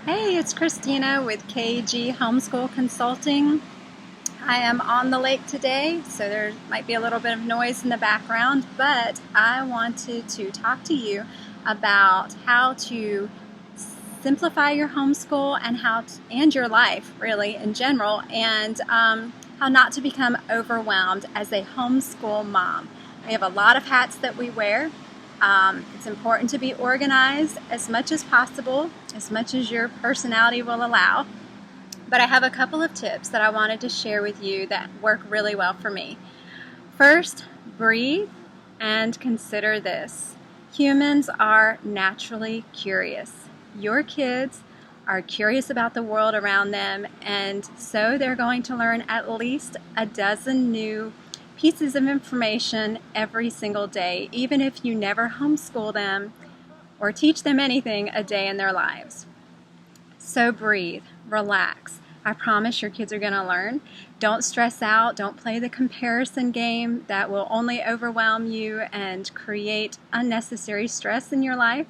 Hey, it's Christina with KG Homeschool Consulting. I am on the lake today, so there might be a little bit of noise in the background, but I wanted to talk to you about how to simplify your homeschool and your life, really, in general, and how not to become overwhelmed as a homeschool mom. We have a lot of hats that we wear. It's important to be organized as much as possible, as much as your personality will allow. But I have a couple of tips that I wanted to share with you that work really well for me. First, breathe and consider this. Humans are naturally curious. Your kids are curious about the world around them, and so they're going to learn at least a dozen new pieces of information every single day, even if you never homeschool them or teach them anything a day in their lives. So breathe, relax. I promise your kids are going to learn. Don't stress out. Don't play the comparison game. That will only overwhelm you and create unnecessary stress in your life.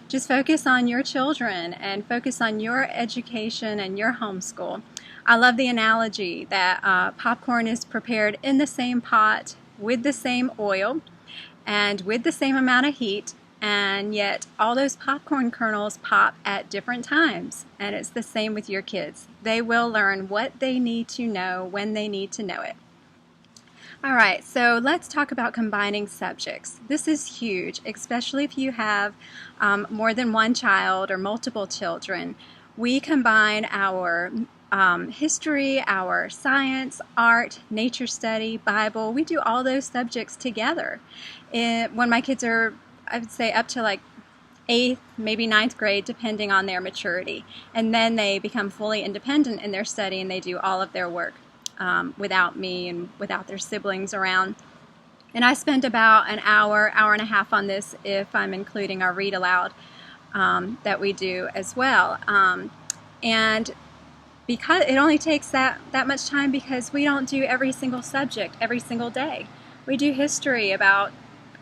Just focus on your children and focus on your education and your homeschool. I love the analogy that popcorn is prepared in the same pot with the same oil and with the same amount of heat, and yet all those popcorn kernels pop at different times. And it's the same with your kids. They will learn what they need to know when they need to know it. All right, so let's talk about combining subjects. This is huge, especially if you have more than one child or multiple children. We combine our history, our science, art, nature study, Bible. We do all those subjects together. When my kids are, I would say, up to like 8th, maybe 9th grade, depending on their maturity. And then they become fully independent in their study and they do all of their work without me and without their siblings around. And I spend about an hour and a half on this if I'm including our read aloud that we do as well. And because it only takes that much time, because we don't do every single subject every single day. We do history about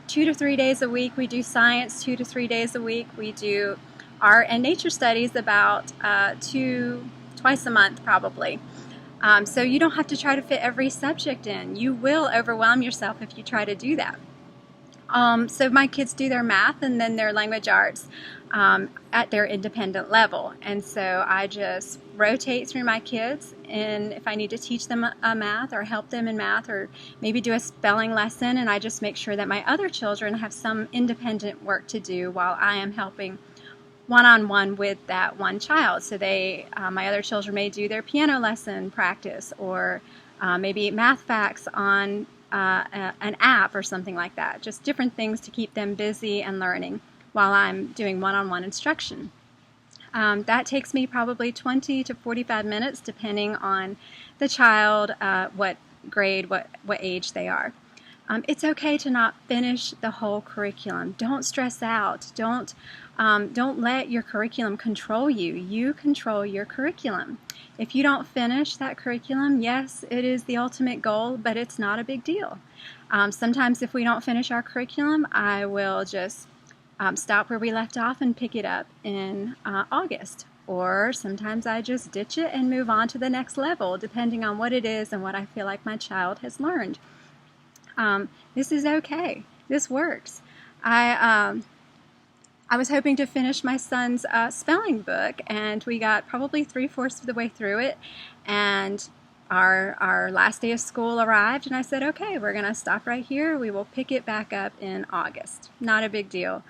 2 to 3 days a week. We do science 2 to 3 days a week. We do art and nature studies about twice a month probably. So you don't have to try to fit every subject in. You will overwhelm yourself if you try to do that. So my kids do their math and then their language arts at their independent level. And so I just rotate through my kids, and if I need to teach them a math or help them in math or maybe do a spelling lesson, and I just make sure that my other children have some independent work to do while I am helping one-on-one with that one child. So my other children may do their piano lesson practice, or maybe math facts on an app or something like that. Just different things to keep them busy and learning while I'm doing one-on-one instruction. That takes me probably 20 to 45 minutes depending on the child, what grade, what age they are. It's okay to not finish the whole curriculum. Don't stress out. Don't let your curriculum control you. You control your curriculum. If you don't finish that curriculum, yes, it is the ultimate goal, but it's not a big deal. Sometimes if we don't finish our curriculum, I will just stop where we left off and pick it up in August. Or sometimes I just ditch it and move on to the next level, depending on what it is and what I feel like my child has learned. This is okay. This works. I was hoping to finish my son's spelling book, and we got probably 3/4 of the way through it, and our last day of school arrived, and I said, okay, we're going to stop right here. We will pick it back up in August. Not a big deal.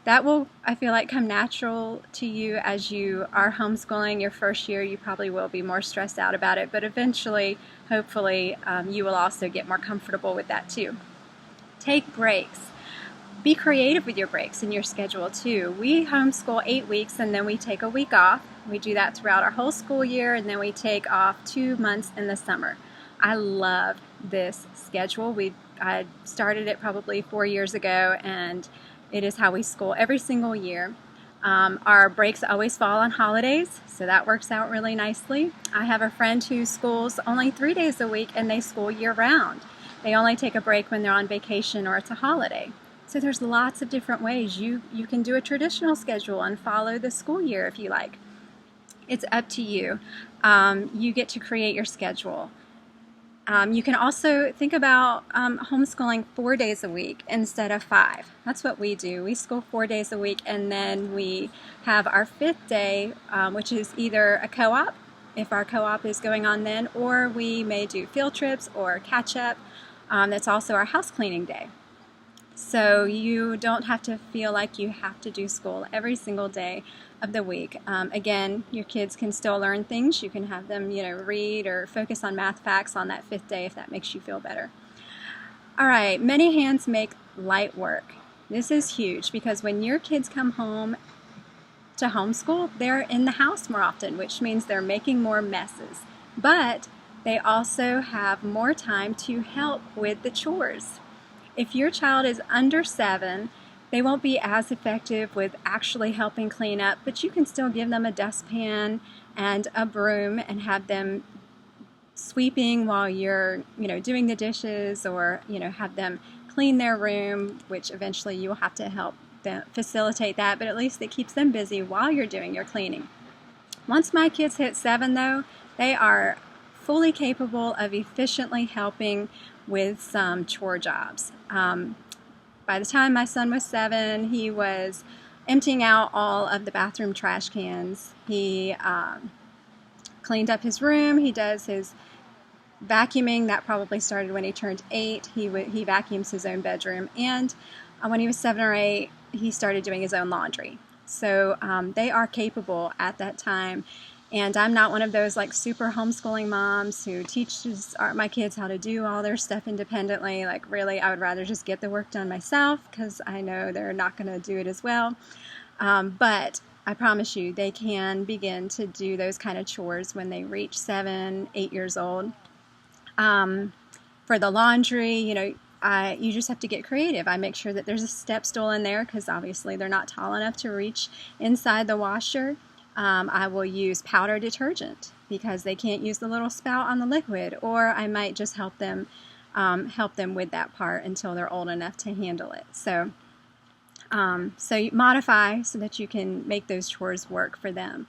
That will, I feel like, come natural to you as you are homeschooling your first year. You probably will be more stressed out about it, but eventually, hopefully, you will also get more comfortable with that too. Take breaks. Be creative with your breaks in your schedule too. We homeschool 8 weeks and then we take a week off. We do that throughout our whole school year, and then we take off 2 months in the summer. I love this schedule. I started it probably 4 years ago, and it is how we school every single year. Our breaks always fall on holidays, so that works out really nicely. I have a friend who schools only 3 days a week, and they school year-round. They only take a break when they're on vacation or it's a holiday. So there's lots of different ways. You can do a traditional schedule and follow the school year if you like. It's up to you. You get to create your schedule. You can also think about homeschooling 4 days a week instead of 5. That's what we do. We school 4 days a week, and then we have our 5th day, which is either a co-op, if our co-op is going on then, or we may do field trips or catch-up. That's also our house cleaning day. So you don't have to feel like you have to do school every single day of the week. Again, your kids can still learn things. You can have them, read or focus on math facts on that 5th day if that makes you feel better. All right, many hands make light work. This is huge because when your kids come home to homeschool, they're in the house more often, which means they're making more messes. But they also have more time to help with the chores. If your child is under 7, they won't be as effective with actually helping clean up, but you can still give them a dustpan and a broom and have them sweeping while you're, doing the dishes, or, have them clean their room, which eventually you will have to help them facilitate that, but at least it keeps them busy while you're doing your cleaning. Once my kids hit 7, though, they are fully capable of efficiently helping with some chore jobs. By the time my son was 7, he was emptying out all of the bathroom trash cans. He cleaned up his room. He does his vacuuming. That probably started when he turned 8. He vacuums his own bedroom. And when he was 7 or 8, he started doing his own laundry. So they are capable at that time. And I'm not one of those like super homeschooling moms who teaches my kids how to do all their stuff independently. Like really, I would rather just get the work done myself because I know they're not going to do it as well. But I promise you, they can begin to do those kind of chores when they reach 7, 8 years old. For the laundry, you just have to get creative. I make sure that there's a step stool in there because obviously they're not tall enough to reach inside the washer. I will use powder detergent because they can't use the little spout on the liquid, or I might just help them with that part until they're old enough to handle it. So you modify so that you can make those chores work for them.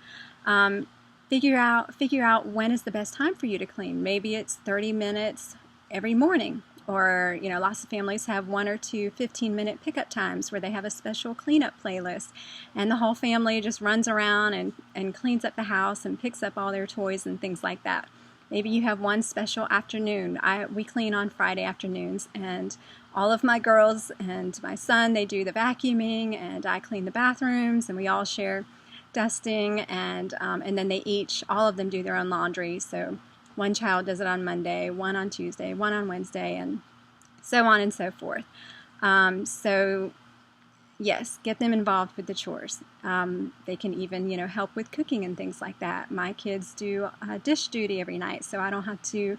Figure out when is the best time for you to clean. Maybe it's 30 minutes every morning. Or, lots of families have 1 or 2 15-minute pickup times where they have a special cleanup playlist. And the whole family just runs around and cleans up the house and picks up all their toys and things like that. Maybe you have one special afternoon. We clean on Friday afternoons. And all of my girls and my son, they do the vacuuming. And I clean the bathrooms. And we all share dusting. And then all of them do their own laundry. So one child does it on Monday, one on Tuesday, one on Wednesday, and so on and so forth. So, yes, get them involved with the chores. They can even, help with cooking and things like that. My kids do dish duty every night, so I don't have to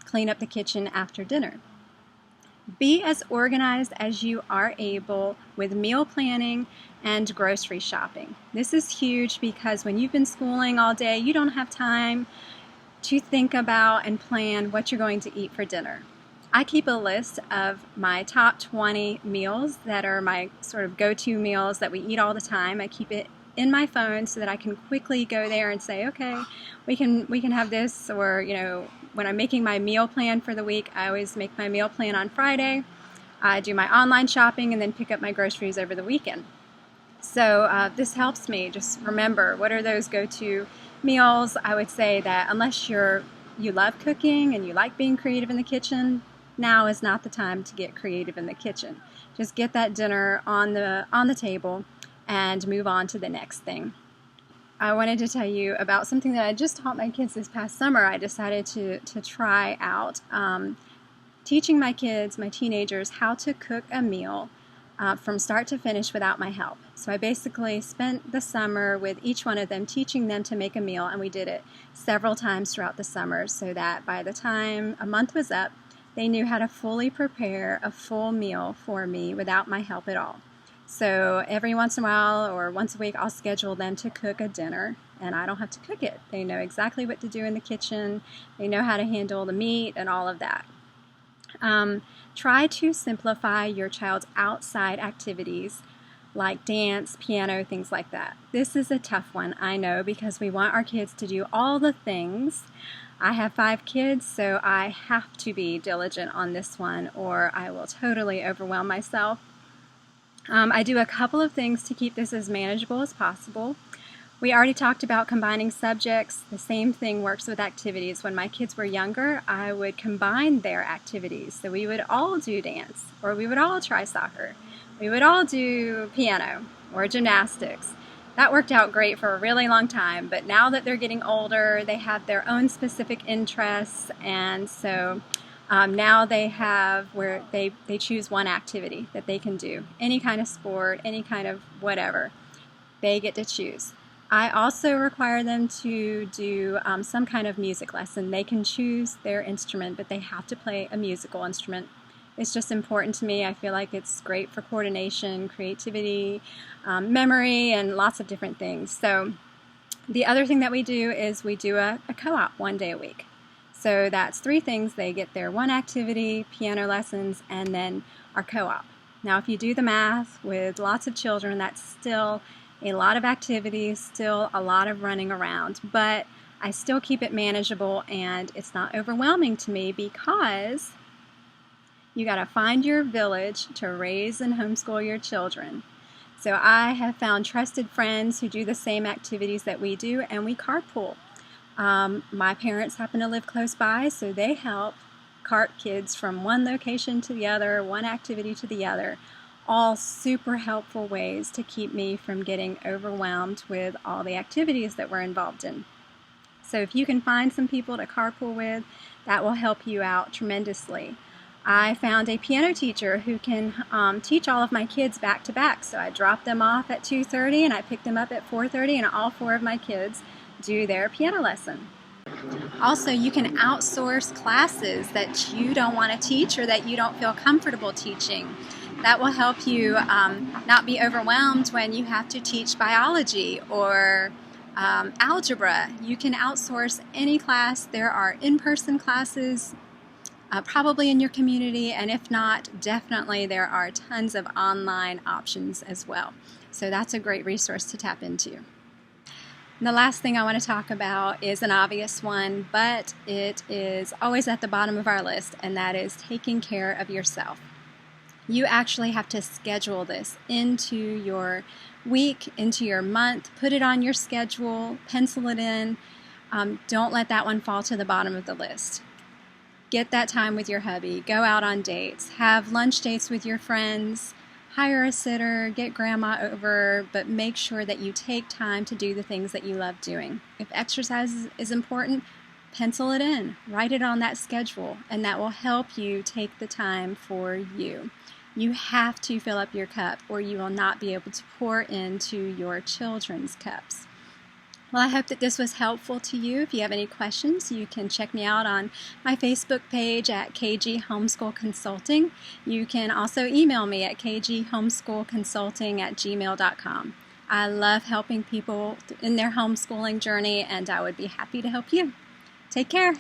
clean up the kitchen after dinner. Be as organized as you are able with meal planning and grocery shopping. This is huge because when you've been schooling all day, you don't have time to think about and plan what you're going to eat for dinner. I keep a list of my top 20 meals that are my sort of go-to meals that we eat all the time. I keep it in my phone so that I can quickly go there and say, okay, we can have this. Or, when I'm making my meal plan for the week, I always make my meal plan on Friday. I do my online shopping and then pick up my groceries over the weekend. So this helps me just remember what are those go-to meals. I would say that unless you love cooking and you like being creative in the kitchen, now is not the time to get creative in the kitchen. Just get that dinner on the table and move on to the next thing. I wanted to tell you about something that I just taught my kids this past summer. I decided to try out teaching my kids, my teenagers, how to cook a meal from start to finish without my help. So I basically spent the summer with each one of them, teaching them to make a meal, and we did it several times throughout the summer so that by the time a month was up, they knew how to fully prepare a full meal for me without my help at all. So every once in a while or once a week, I'll schedule them to cook a dinner, and I don't have to cook it. They know exactly what to do in the kitchen. They know how to handle the meat and all of that. Try to simplify your child's outside activities like dance, piano, things like that. This is a tough one, I know, because we want our kids to do all the things. I have 5 kids, so I have to be diligent on this one or I will totally overwhelm myself. I do a couple of things to keep this as manageable as possible. We already talked about combining subjects. The same thing works with activities. When my kids were younger, I would combine their activities. So we would all do dance, or we would all try soccer. We would all do piano or gymnastics. That worked out great for a really long time, but now that they're getting older, they have their own specific interests, and so now they have where they choose one activity that they can do. Any kind of sport, any kind of whatever, they get to choose. I also require them to do some kind of music lesson. They can choose their instrument, but they have to play a musical instrument. It's just important to me. I feel like it's great for coordination, creativity, memory, and lots of different things. So the other thing that we do is we do a co-op one day a week. So that's 3 things. They get their one activity, piano lessons, and then our co-op. Now if you do the math with lots of children, that's still a lot of activities, still a lot of running around, but I still keep it manageable and it's not overwhelming to me because you got to find your village to raise and homeschool your children. So I have found trusted friends who do the same activities that we do, and we carpool. My parents happen to live close by, so they help cart kids from one location to the other, one activity to the other. All super helpful ways to keep me from getting overwhelmed with all the activities that we're involved in. So if you can find some people to carpool with, that will help you out tremendously. I found a piano teacher who can teach all of my kids back to back. So I drop them off at 2:30 and I pick them up at 4:30, and all 4 of my kids do their piano lesson. Also, you can outsource classes that you don't want to teach or that you don't feel comfortable teaching. That will help you not be overwhelmed when you have to teach biology or algebra. You can outsource any class. There are in-person classes probably in your community, and if not, definitely there are tons of online options as well. So that's a great resource to tap into. And the last thing I want to talk about is an obvious one, but it is always at the bottom of our list, and that is taking care of yourself. You actually have to schedule this into your week, into your month, put it on your schedule, pencil it in. Don't let that one fall to the bottom of the list. Get that time with your hubby, go out on dates, have lunch dates with your friends, hire a sitter, get grandma over, but make sure that you take time to do the things that you love doing. If exercise is important, pencil it in, write it on that schedule, and that will help you take the time for you. You have to fill up your cup or you will not be able to pour into your children's cups. Well, I hope that this was helpful to you. If you have any questions, you can check me out on my Facebook page at KG Homeschool Consulting. You can also email me at kghomeschoolconsulting@gmail.com. I love helping people in their homeschooling journey, and I would be happy to help you. Take care.